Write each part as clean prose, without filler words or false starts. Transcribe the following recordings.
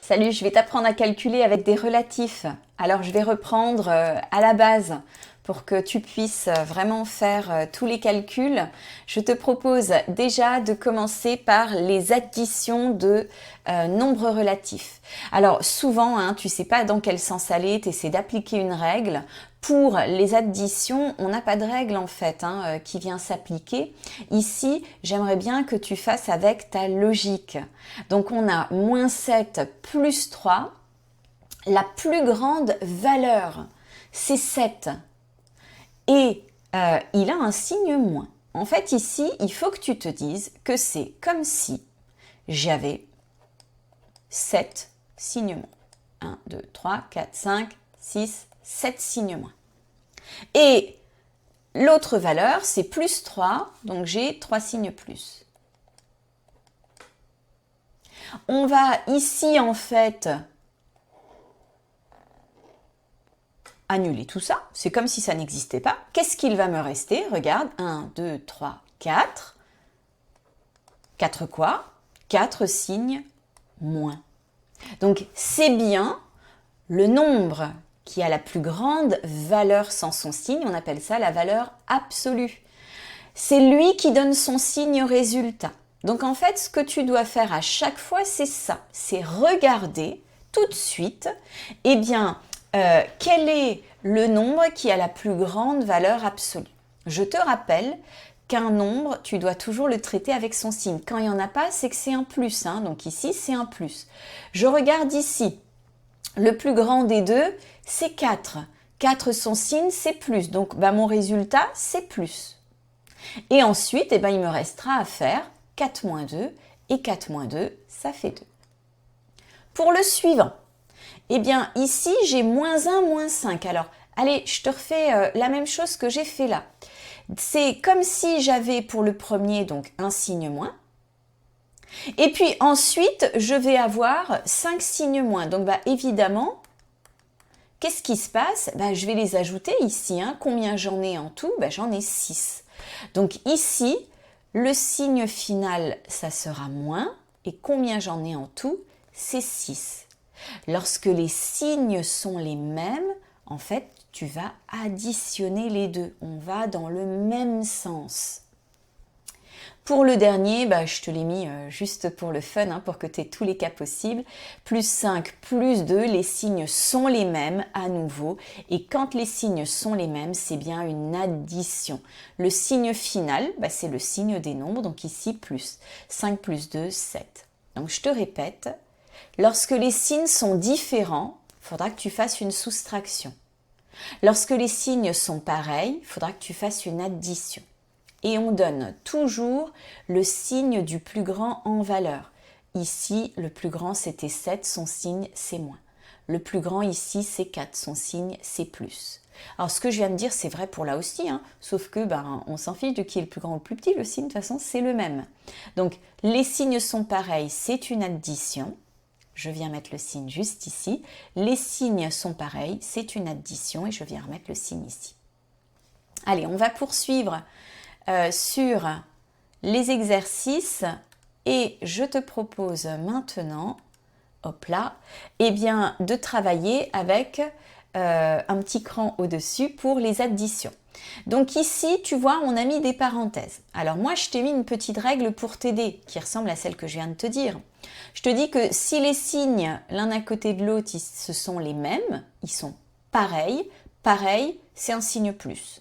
Salut, je vais t'apprendre à calculer avec des relatifs. Alors je vais reprendre à la base pour que tu puisses vraiment faire tous les calculs. Je te propose déjà de commencer par les additions de nombres relatifs. Alors souvent, tu sais pas dans quel sens aller, tu essaies d'appliquer une règle. Pour les additions, on n'a pas de règle en fait qui vient s'appliquer. Ici, j'aimerais bien que tu fasses avec ta logique. Donc on a moins 7 plus 3. La plus grande valeur, c'est 7. Et il a un signe moins. En fait, ici, il faut que tu te dises que c'est comme si j'avais 7 signes moins. 1, 2, 3, 4, 5, 6, 7 signes moins. Et l'autre valeur, c'est plus 3, donc j'ai 3 signes plus. On va ici, en fait, annuler tout ça. C'est comme si ça n'existait pas. Qu'est-ce qu'il va me rester? Regarde, 1, 2, 3, 4. 4 quoi? 4 signes moins. Donc, c'est bien le nombre qui a la plus grande valeur sans son signe. On appelle ça la valeur absolue. C'est lui qui donne son signe au résultat. Donc, en fait, ce que tu dois faire à chaque fois, c'est ça. C'est regarder tout de suite, eh bien, quel est le nombre qui a la plus grande valeur absolue. Je te rappelle qu'un nombre, tu dois toujours le traiter avec son signe. Quand il n'y en a pas, c'est que c'est un plus. Donc ici, c'est un plus. Je regarde ici. Le plus grand des deux, c'est 4. 4, son signe, c'est plus. Donc mon résultat, c'est plus. Et ensuite, il me restera à faire 4 moins 2. Et 4 moins 2, ça fait 2. Pour le suivant, eh bien, ici, j'ai moins 1, moins 5. Alors, allez, je te refais la même chose que j'ai fait là. C'est comme si j'avais pour le premier, donc, un signe moins. Et puis ensuite, je vais avoir 5 signes moins. Donc, évidemment, qu'est-ce qui se passe? Je vais les ajouter ici. Combien j'en ai en tout? J'en ai 6. Donc, ici, le signe final, ça sera moins. Et combien j'en ai en tout? C'est 6. Lorsque les signes sont les mêmes, en fait, tu vas additionner les deux. On va dans le même sens. Pour le dernier, je te l'ai mis juste pour le fun, pour que tu aies tous les cas possibles. Plus 5, plus 2, les signes sont les mêmes à nouveau. Et quand les signes sont les mêmes, c'est bien une addition. Le signe final, c'est le signe des nombres. Donc ici, plus. 5 plus 2, 7. Donc je te répète. Lorsque les signes sont différents, il faudra que tu fasses une soustraction. Lorsque les signes sont pareils, il faudra que tu fasses une addition. Et on donne toujours le signe du plus grand en valeur. Ici, le plus grand c'était 7, son signe c'est moins. Le plus grand ici c'est 4, son signe c'est plus. Alors ce que je viens de dire c'est vrai pour là aussi, sauf que on s'en fiche de qui est le plus grand ou le plus petit, le signe de toute façon c'est le même. Donc les signes sont pareils, c'est une addition. Je viens mettre le signe juste ici. Les signes sont pareils, c'est une addition et je viens remettre le signe ici. Allez, on va poursuivre sur les exercices et je te propose maintenant, hop là, de travailler avec un petit cran au-dessus pour les additions. Donc ici, tu vois, on a mis des parenthèses. Alors moi, je t'ai mis une petite règle pour t'aider, qui ressemble à celle que je viens de te dire. Je te dis que si les signes, l'un à côté de l'autre, ce sont les mêmes, ils sont pareils, c'est un signe plus.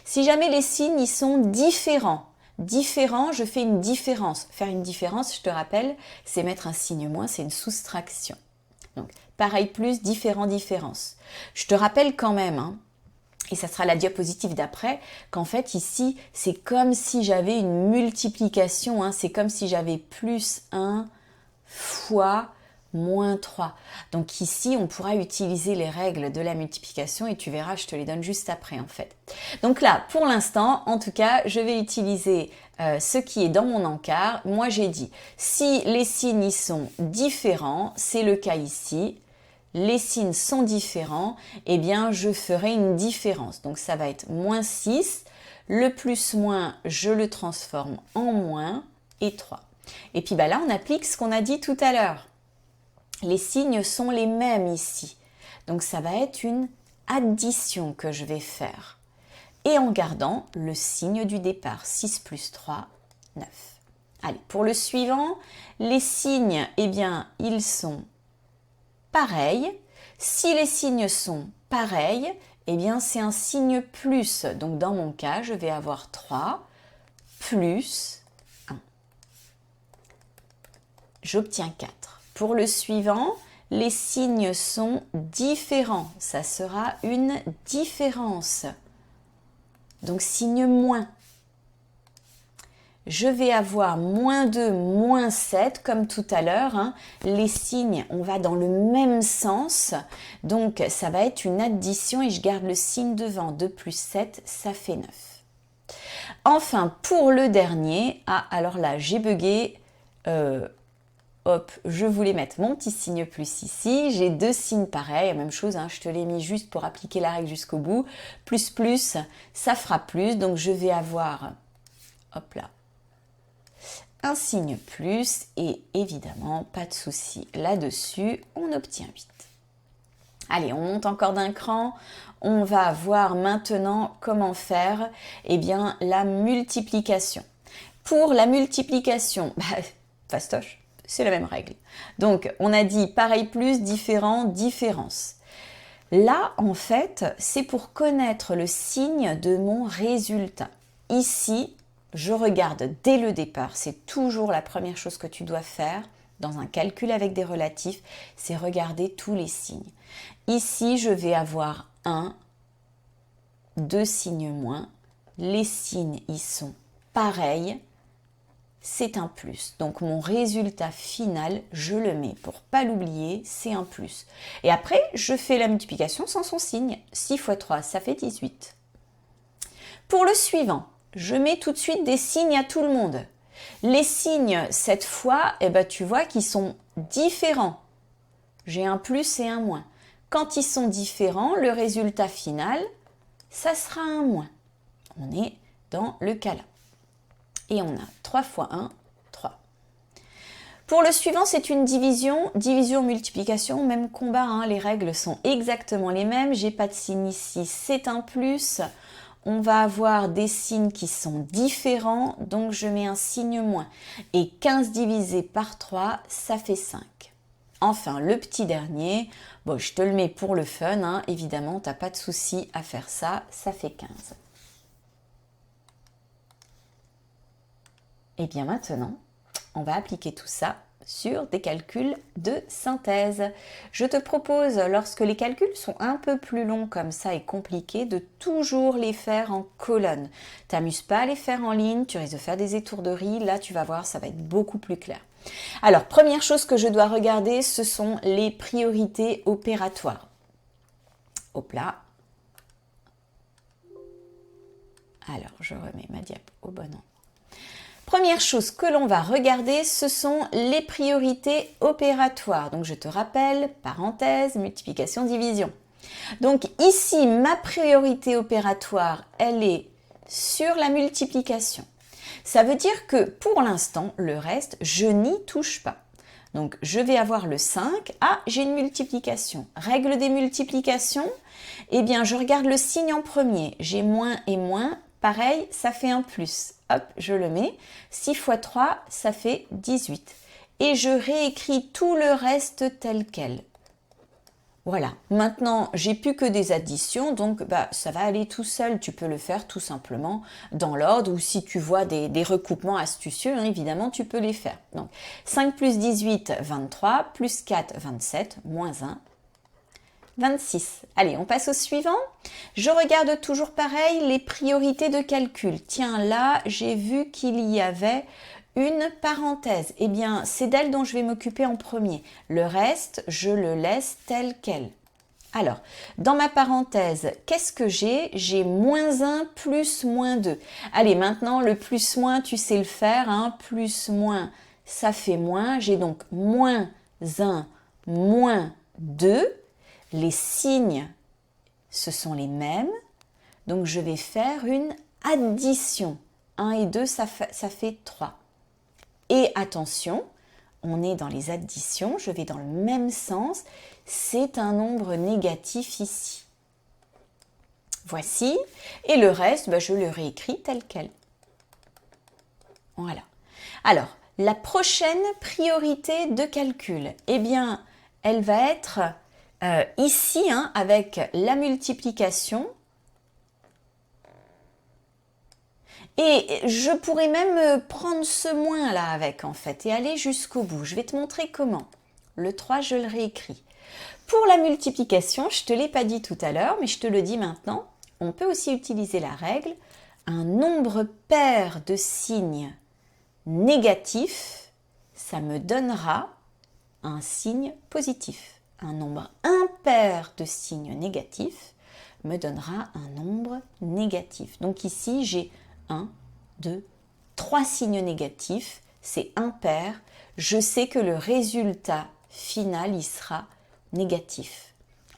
Si jamais les signes, ils sont différents, je fais une différence. Faire une différence, je te rappelle, c'est mettre un signe moins, c'est une soustraction. Donc, pareil plus, différent, différence. Je te rappelle quand même, et ça sera la diapositive d'après, qu'en fait ici, c'est comme si j'avais une multiplication, c'est comme si j'avais plus 1 fois moins 3. Donc ici, on pourra utiliser les règles de la multiplication et tu verras, je te les donne juste après en fait. Donc là, pour l'instant, en tout cas, je vais utiliser ce qui est dans mon encart. Moi, j'ai dit, si les signes y sont différents, c'est le cas ici, les signes sont différents, je ferai une différence. Donc ça va être moins 6, le plus moins, je le transforme en moins et 3. Et puis là, on applique ce qu'on a dit tout à l'heure. Les signes sont les mêmes ici. Donc ça va être une addition que je vais faire. Et en gardant le signe du départ. 6 plus 3, 9. Allez, pour le suivant, les signes, eh bien, ils sont pareils. Si les signes sont pareils, eh bien, c'est un signe plus. Donc, dans mon cas, je vais avoir 3 plus 1. J'obtiens 4. Pour le suivant, les signes sont différents. Ça sera une différence. Donc, signe moins. Je vais avoir moins 2, moins 7, comme tout à l'heure. Hein. Les signes, on va dans le même sens. Donc, ça va être une addition et je garde le signe devant. 2 plus 7, ça fait 9. Enfin, pour le dernier, alors là, j'ai bugué. Hop, je voulais mettre mon petit signe plus ici. J'ai 2 signes pareils, même chose, hein, je te l'ai mis juste pour appliquer la règle jusqu'au bout. Plus, plus, ça fera plus. Donc, je vais avoir, hop là, un signe plus et évidemment, pas de souci là-dessus, on obtient 8. Allez, on monte encore d'un cran. On va voir maintenant comment faire bien, la multiplication. Pour la multiplication, fastoche, c'est la même règle. Donc, on a dit pareil plus, différent, différence. Là, en fait, c'est pour connaître le signe de mon résultat. Ici, je regarde dès le départ, c'est toujours la première chose que tu dois faire dans un calcul avec des relatifs, c'est regarder tous les signes. Ici, je vais avoir 1, 2 signes moins, les signes y sont pareils, c'est un plus. Donc mon résultat final, je le mets pour pas l'oublier, c'est un plus. Et après, je fais la multiplication sans son signe. 6 fois 3, ça fait 18. Pour le suivant, je mets tout de suite des signes à tout le monde. Les signes, cette fois, tu vois qu'ils sont différents. J'ai un plus et un moins. Quand ils sont différents, le résultat final, ça sera un moins. On est dans le cas là. Et on a 3 fois 1, 3. Pour le suivant, c'est une division. Division, multiplication, même combat. Hein. Les règles sont exactement les mêmes. J'ai pas de signe ici, c'est un plus. On va avoir des signes qui sont différents, donc je mets un signe moins. Et 15 divisé par 3, ça fait 5. Enfin, le petit dernier, bon, je te le mets pour le fun, hein. Évidemment, tu n'as pas de souci à faire ça, ça fait 15. Et bien maintenant, on va appliquer tout ça sur des calculs de synthèse. Je te propose, lorsque les calculs sont un peu plus longs comme ça et compliqués, de toujours les faire en colonne. T'amuses pas à les faire en ligne, tu risques de faire des étourderies, là tu vas voir, ça va être beaucoup plus clair. Alors, première chose que je dois regarder, ce sont les priorités opératoires. Hop là. Alors, je remets ma diapo au bon endroit. Première chose que l'on va regarder, ce sont les priorités opératoires. Donc, je te rappelle, parenthèse, multiplication, division. Donc, ici, ma priorité opératoire, elle est sur la multiplication. Ça veut dire que pour l'instant, le reste, je n'y touche pas. Donc, je vais avoir le 5. Ah, j'ai une multiplication. Règle des multiplications, eh bien, je regarde le signe en premier. J'ai moins et moins. Pareil, ça fait un plus. Hop, je le mets. 6 fois 3, ça fait 18. Et je réécris tout le reste tel quel. Voilà, maintenant, j'ai plus que des additions, donc ça va aller tout seul. Tu peux le faire tout simplement dans l'ordre, ou si tu vois des recoupements astucieux, hein, évidemment, tu peux les faire. Donc, 5 plus 18, 23, plus 4, 27, moins 1, 26. Allez, on passe au suivant. Je regarde toujours pareil les priorités de calcul. Tiens, là, j'ai vu qu'il y avait une parenthèse. Eh bien, c'est d'elle dont je vais m'occuper en premier. Le reste, je le laisse tel quel. Alors, dans ma parenthèse, qu'est-ce que j'ai? J'ai moins 1 plus moins 2. Allez, maintenant, le plus moins, tu sais le faire. Hein. Plus moins, ça fait moins. J'ai donc moins 1, moins 2. Les signes, ce sont les mêmes. Donc, je vais faire une addition. 1 et 2, ça fait 3. Et attention, on est dans les additions, je vais dans le même sens, c'est un nombre négatif ici. Voici, et le reste, je le réécris tel quel. Voilà. Alors, la prochaine priorité de calcul, eh bien, elle va être ici, avec la multiplication. Et je pourrais même prendre ce moins là avec en fait et aller jusqu'au bout. Je vais te montrer comment. Le 3, je le réécris. Pour la multiplication, je ne te l'ai pas dit tout à l'heure, mais je te le dis maintenant. On peut aussi utiliser la règle. Un nombre pair de signes négatifs, ça me donnera un signe positif. Un nombre impair de signes négatifs me donnera un nombre négatif. Donc ici, j'ai 1, 2, 3 signes négatifs, c'est impair. Je sais que le résultat final, il sera négatif.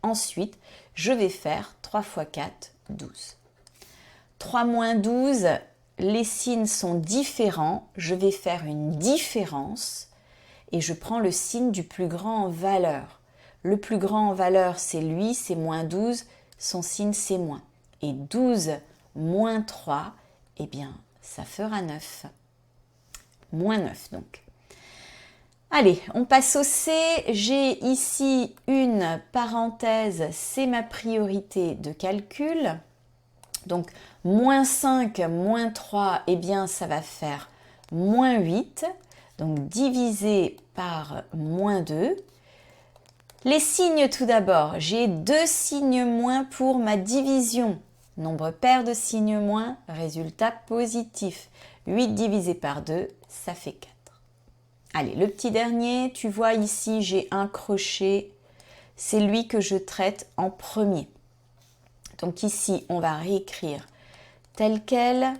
Ensuite, je vais faire 3 fois 4, 12. 3 moins 12, les signes sont différents. Je vais faire une différence et je prends le signe du plus grand en valeur. Le plus grand en valeur, c'est lui, c'est moins 12. Son signe, c'est moins. Et 12 moins 3, eh bien, ça fera 9. Moins 9, donc. Allez, on passe au C. J'ai ici une parenthèse, c'est ma priorité de calcul. Donc, moins 5, moins 3, eh bien, ça va faire moins 8. Donc, divisé par moins 2. Les signes tout d'abord. J'ai 2 signes moins pour ma division. Nombre pair de signes moins, résultat positif. 8 divisé par 2, ça fait 4. Allez, le petit dernier, tu vois ici, j'ai un crochet. C'est lui que je traite en premier. Donc ici, on va réécrire tel quel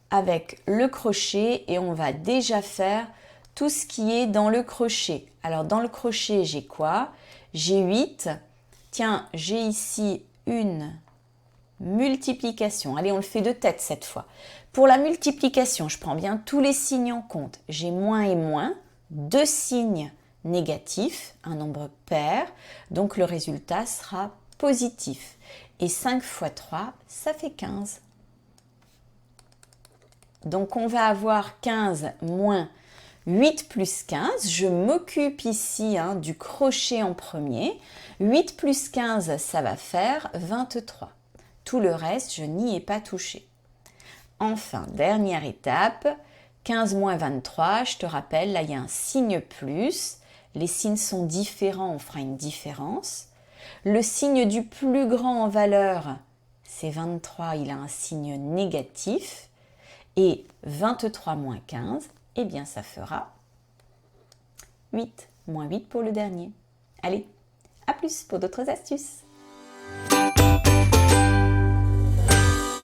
avec le crochet et on va déjà faire tout ce qui est dans le crochet. Alors, dans le crochet, j'ai quoi? J'ai 8. Tiens, j'ai ici une multiplication. Allez, on le fait de tête cette fois. Pour la multiplication, je prends bien tous les signes en compte. J'ai moins et moins, 2 signes négatifs, un nombre pair, donc le résultat sera positif. Et 5 fois 3, ça fait 15. Donc on va avoir 15 moins 8 plus 15. Je m'occupe ici du crochet en premier. 8 plus 15, ça va faire 23. Tout le reste, je n'y ai pas touché. Enfin, dernière étape, 15 moins 23, je te rappelle, là il y a un signe plus. Les signes sont différents, on fera une différence. Le signe du plus grand en valeur, c'est 23, il a un signe négatif. Et 23 moins 15, eh bien ça fera 8. Moins 8 pour le dernier. Allez, à plus pour d'autres astuces.